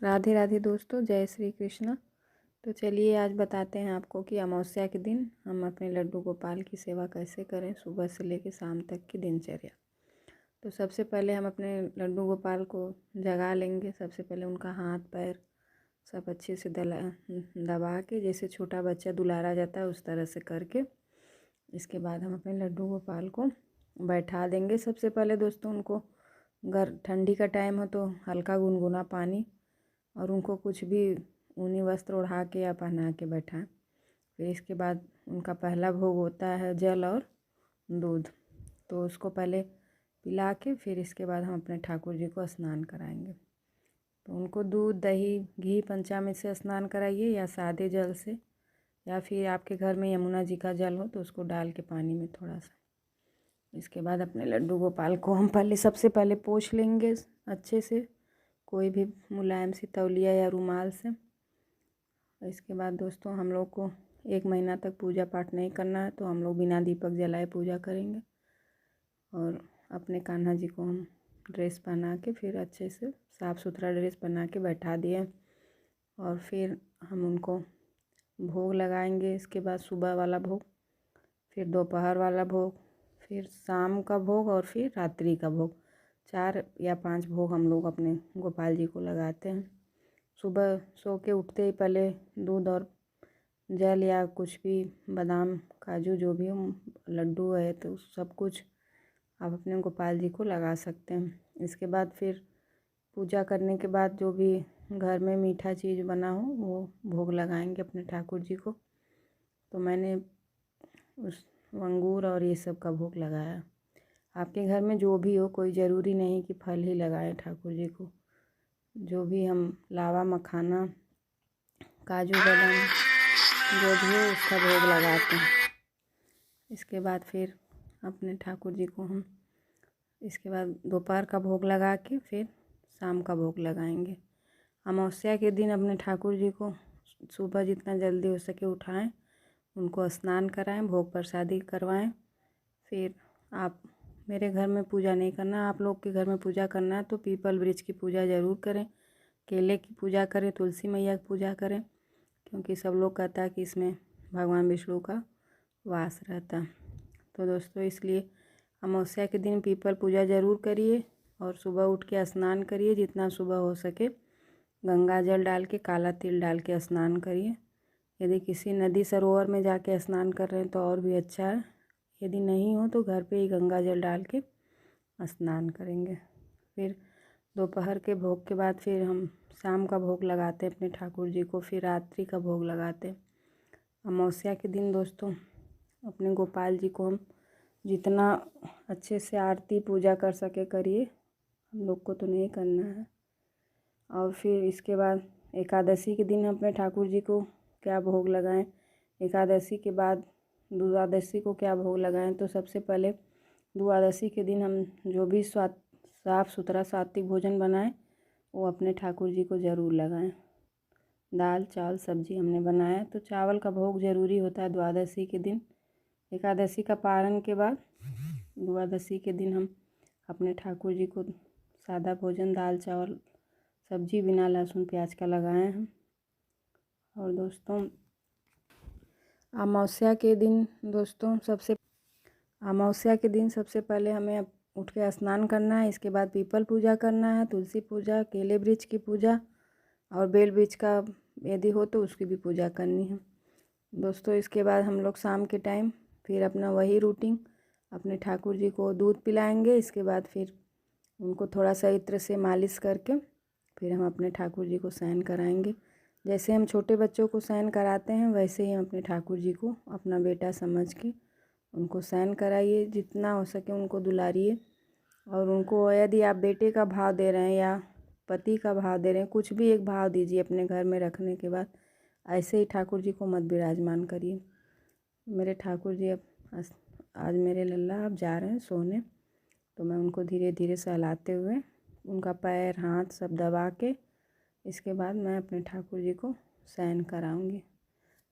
राधे राधे दोस्तों, जय श्री कृष्ण। तो चलिए आज बताते हैं आपको कि अमावस्या के दिन हम अपने लड्डू गोपाल की सेवा कैसे करें, सुबह से लेकर शाम तक की दिनचर्या। तो सबसे पहले हम अपने लड्डू गोपाल को जगा लेंगे। सबसे पहले उनका हाथ पैर सब अच्छे से दबा के, जैसे छोटा बच्चा दुलारा जाता है उस तरह से करके, इसके बाद हम अपने लड्डू गोपाल को बैठा देंगे। सबसे पहले दोस्तों उनको ठंडी का टाइम हो तो हल्का गुनगुना पानी और उनको कुछ भी ऊनी वस्त्र ओढ़ा के या पहना के बैठाएं। फिर इसके बाद उनका पहला भोग होता है जल और दूध, तो उसको पहले पिला के फिर इसके बाद हम अपने ठाकुर जी को स्नान कराएंगे। तो उनको दूध दही घी पंचामृत से स्नान कराइए या सादे जल से, या फिर आपके घर में यमुना जी का जल हो तो उसको डाल के पानी में थोड़ा सा। इसके बाद अपने लड्डू गोपाल को हम सबसे पहले पोंछ लेंगे अच्छे से, कोई भी मुलायम सी तौलिया या रुमाल से। इसके बाद दोस्तों हम लोग को 1 महीना तक पूजा पाठ नहीं करना है, तो हम लोग बिना दीपक जलाए पूजा करेंगे। और अपने कान्हा जी को हम ड्रेस पहना के फिर अच्छे से साफ़ सुथरा ड्रेस पहना के बैठा दिए और फिर हम उनको भोग लगाएंगे। इसके बाद सुबह वाला भोग, फिर दोपहर वाला भोग, फिर शाम का भोग और फिर रात्रि का भोग। 4 या 5 भोग हम लोग अपने गोपाल जी को लगाते हैं। सुबह सो के उठते ही पहले दूध और जल या कुछ भी बादाम काजू जो भी हो, लड्डू है तो सब कुछ आप अपने गोपाल जी को लगा सकते हैं। इसके बाद फिर पूजा करने के बाद जो भी घर में मीठा चीज़ बना हो वो भोग लगाएंगे अपने ठाकुर जी को। तो मैंने उस अंगूर और ये सब का भोग लगाया। आपके घर में जो भी हो, कोई ज़रूरी नहीं कि फल ही लगाएं ठाकुर जी को। जो भी हम लावा मखाना काजू बादाम जो भी हो उसका भोग लगाते हैं। इसके बाद फिर अपने ठाकुर जी को हम इसके बाद दोपहर का भोग लगा के फिर शाम का भोग लगाएंगे। अमावस्या के दिन अपने ठाकुर जी को सुबह जितना जल्दी हो सके उठाएं, उनको स्नान कराएं, भोग प्रसादी करवाएं। फिर आप मेरे घर में पूजा नहीं करना, आप लोग के घर में पूजा करना है तो पीपल वृक्ष की पूजा ज़रूर करें, केले की पूजा करें, तुलसी मैया की पूजा करें, क्योंकि सब लोग कहता है कि इसमें भगवान विष्णु का वास रहता है। तो दोस्तों इसलिए अमावस्या के दिन पीपल पूजा ज़रूर करिए और सुबह उठ के स्नान करिए, जितना सुबह हो सके गंगा जल डाल के काला तिल डाल के स्नान करिए। यदि किसी नदी सरोवर में जाके स्नान कर रहे हैं तो और भी अच्छा है, यदि नहीं हो तो घर पे ही गंगा जल डाल के स्नान करेंगे। फिर दोपहर के भोग के बाद फिर हम शाम का भोग लगाते हैं अपने ठाकुर जी को, फिर रात्रि का भोग लगाते हैं। अमावस्या के दिन दोस्तों अपने गोपाल जी को हम जितना अच्छे से आरती पूजा कर सके करिए, हम लोग को तो नहीं करना है। और फिर इसके बाद एकादशी के दिन अपने ठाकुर जी को क्या भोग लगाएं, एकादशी के बाद द्वादशी को क्या भोग लगाएं। तो सबसे पहले द्वादशी के दिन हम जो भी साफ़ सुथरा सात्विक भोजन बनाएं वो अपने ठाकुर जी को ज़रूर लगाएं। दाल चावल सब्जी हमने बनाया, तो चावल का भोग ज़रूरी होता है द्वादशी के दिन। एकादशी का पारण के बाद द्वादशी के दिन हम अपने ठाकुर जी को सादा भोजन दाल चावल सब्जी बिना लहसुन प्याज का लगाए हैं। और दोस्तों अमावस्या के दिन सबसे पहले हमें उठ के स्नान करना है। इसके बाद पीपल पूजा करना है, तुलसी पूजा, केले वृक्ष की पूजा और बेल वृक्ष का यदि हो तो उसकी भी पूजा करनी है दोस्तों। इसके बाद हम लोग शाम के टाइम फिर अपना वही रूटीन अपने ठाकुर जी को दूध पिलाएंगे। इसके बाद फिर उनको थोड़ा सा इत्र से मालिश करके फिर हम अपने ठाकुर जी को शयन कराएंगे। जैसे हम छोटे बच्चों को शयन कराते हैं वैसे ही हम अपने ठाकुर जी को अपना बेटा समझ के उनको शयन कराइए, जितना हो सके उनको दुलारिए। और उनको यदि आप बेटे का भाव दे रहे हैं या पति का भाव दे रहे हैं, कुछ भी एक भाव दीजिए अपने घर में रखने के बाद। ऐसे ही ठाकुर जी को मत विराजमान करिए। मेरे ठाकुर जी अब आज मेरे लल्ला अब जा रहे हैं सोने, तो मैं उनको धीरे धीरे सहलाते हुए उनका पैर हाथ सब दबा के इसके बाद मैं अपने ठाकुर जी को शयन कराऊंगी।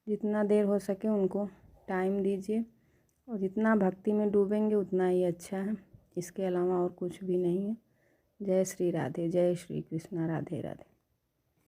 जितना देर हो सके उनको टाइम दीजिए और जितना भक्ति में डूबेंगे उतना ही अच्छा है, इसके अलावा और कुछ भी नहीं है। जय श्री राधे, जय श्री कृष्णा, राधे राधे।